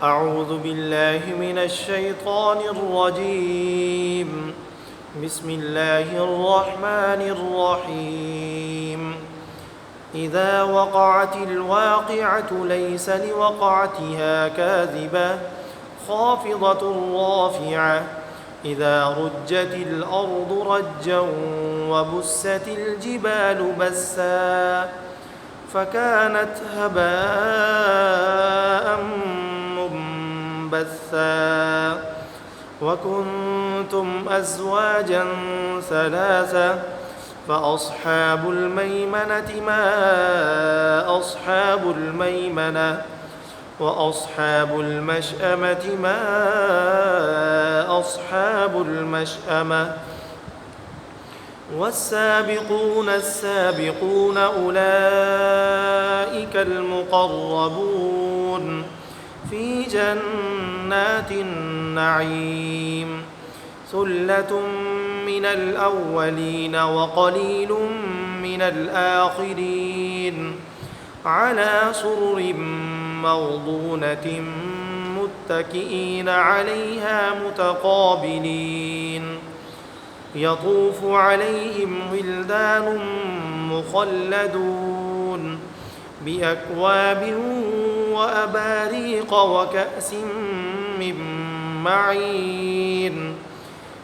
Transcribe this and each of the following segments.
أعوذ بالله من الشيطان الرجيم. بسم الله الرحمن الرحيم. إذا وقعت الواقعة ليس لوقعتها كاذبة خافضة رافعة إذا رجت الأرض رجا وبست الجبال بسا فكانت هباء منبثا وكنتم أزواجا ثلاثة فأصحاب الميمنة ما أصحاب الميمنة وأصحاب المشأمة ما أصحاب المشأمة والسابقون السابقون أولئك المقربون في جنات النعيم ثلة من الأولين وقليل من الآخرين على سرر موضونة متكئين عليها متقابلين يطوف عليهم ولدان مخلدون بأكواب وأباريق وكأس من معين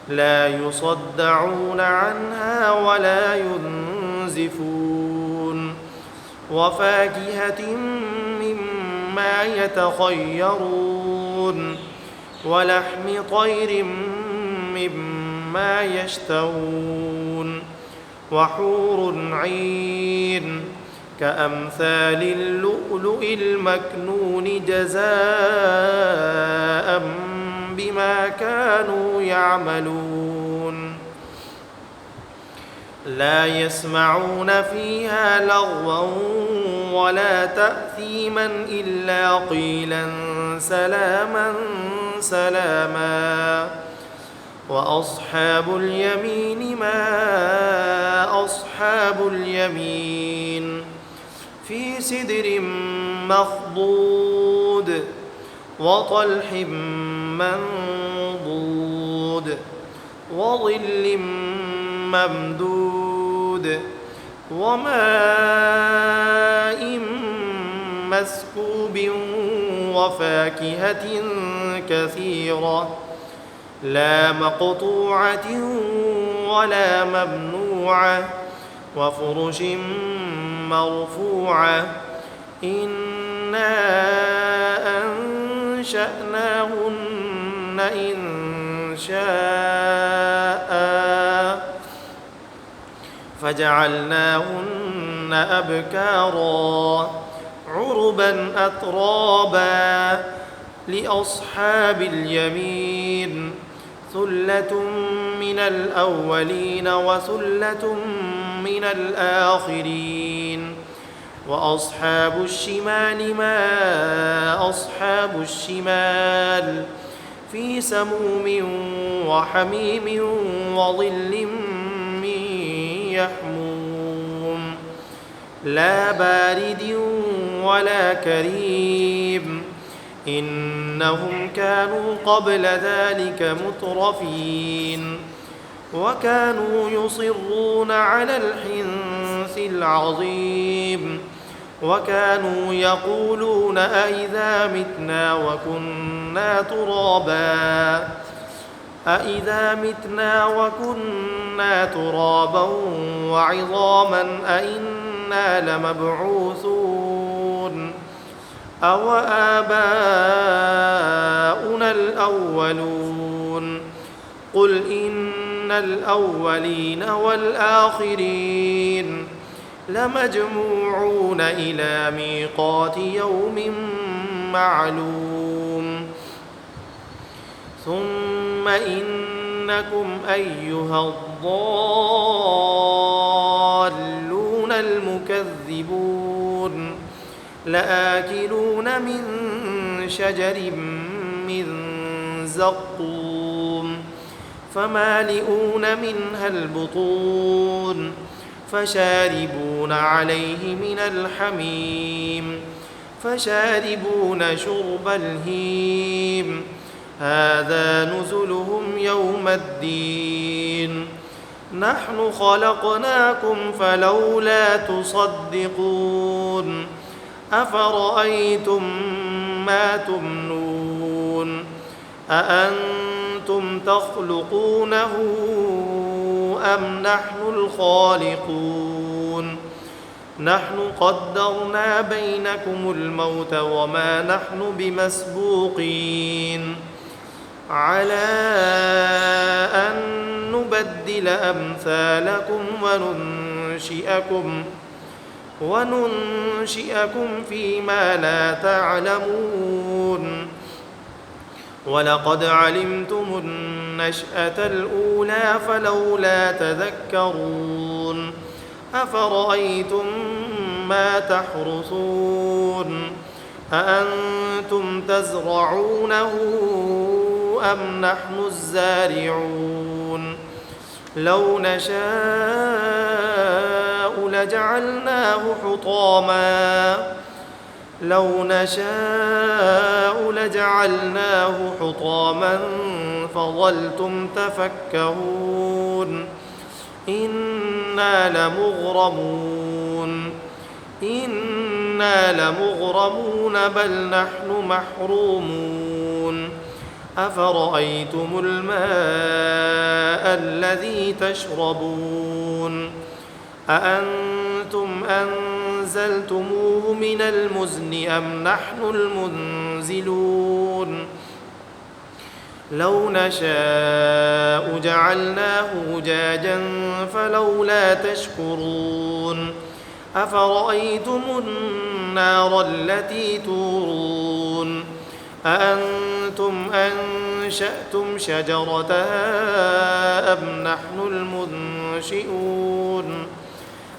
لا يصدعون عنها ولا ينزفون وفاكهة مما يتخيرون ولحم طير مما يشتهون وحور عين كأمثال اللؤلؤ المكنون جزاء بما كانوا يعملون لا يسمعون فيها لغوا ولا تأثيما إلا قيلا سلاما سلاما وأصحاب اليمين ما أصحاب اليمين في سدر مخضود وطلح منضود وظل ممدود وماء مسكوب وفاكهة كثيرة لا مقطوعة ولا ممنوعة وفرش مرفوعة إنا أنشأناهن إن شاء فجعلناهن أبكارا عربا أترابا لأصحاب اليمين ثلة من الأولين وثلة من الآخرين وأصحاب الشمال ما أصحاب الشمال في سموم وحميم وظل من يحموم لا بارد ولا كريم إنهم كانوا قبل ذلك مترفين وكانوا يصرون على الحنث العظيم وكانوا يقولون أئذا متنا وكنا ترابا أئذا متنا وكنا ترابا وعظاما أئنا لمبعوثون أو آباؤنا الأولون قل إن الأولين والآخرين لمجموعون إلى ميقات يوم معلوم ثم إنكم أيها الضالون المكذبون لآكلون من شجر من زقوم فمالئون منها البطون فشاربون عليه من الحميم فشاربون شرب الهيم هذا نزلهم يوم الدين نحن خلقناكم فلولا تصدقون أفرأيتم ما تمنون أأنتم تخلقونه أم نحن الخالقون نحن قدرنا بينكم الموت وما نحن بمسبوقين على أن نبدل أمثالكم وننشئكم فيما لا تعلمون ولقد علمتم النشأة الأولى فلولا تذكرون أفرأيتم ما تحرثون أأنتم تزرعونه أم نحن الزارعون لو نشاء لجعلناه حطاما فظلتم تفكهون إنا لمغرمون بل نحن محرومون أفرأيتم الماء الذي تشربون أأنتم أنزلتموه من المزن أم نحن المنزلون لو نشاء جعلناه أجاجا فلولا تشكرون أفرأيتم النار التي تورون أأنتم أنشأتم شجرتها أم نحن المنشئون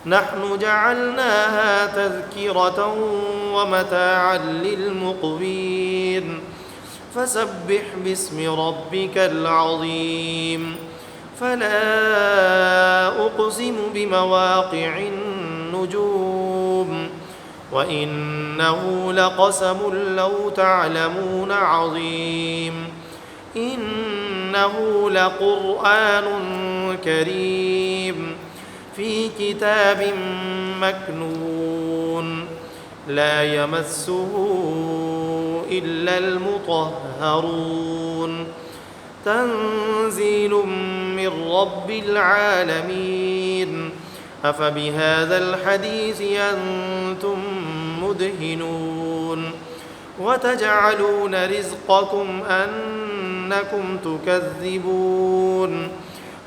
نحن جعلناها تذكرة ومتاعا للمقوين فسبح باسم ربك العظيم فلا أقسم بمواقع النجوم وإنه لقسم لو تعلمون عظيم إنه لقرآن كريم في كتاب مكنون لا يمسه إلا المطهرون تنزيل من رب العالمين أفبهذا الحديث أنتم مدهنون وتجعلون رزقكم أنكم تكذبون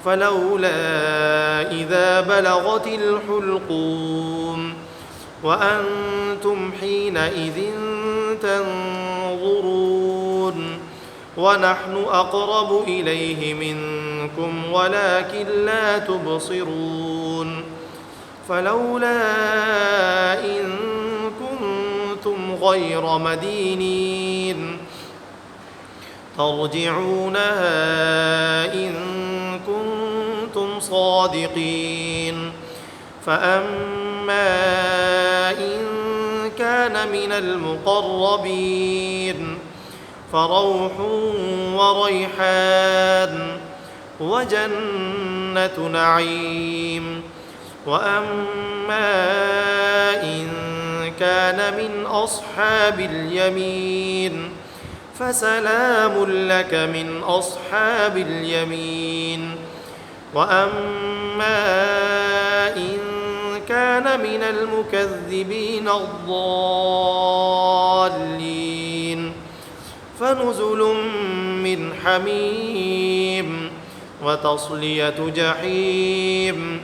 فلولا إذا بلغت الحلقوم وأنتم حينئذ تنظرون ونحن أقرب إليه منكم ولكن لا تبصرون فلولا إن كنتم غير مدينين ترجعونها إن كنتم صادقين فأما إن كان من المقربين فروح وريحان وجنة نعيم وأما إن كان من أصحاب اليمين فسلام لك من أصحاب اليمين وأما إن كان من المكذبين الضالين فنزل من حميم وتصلية جحيم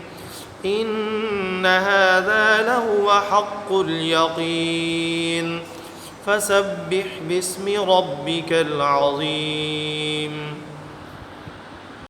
إن هذا لهو حق اليقين فسبح باسم ربك العظيم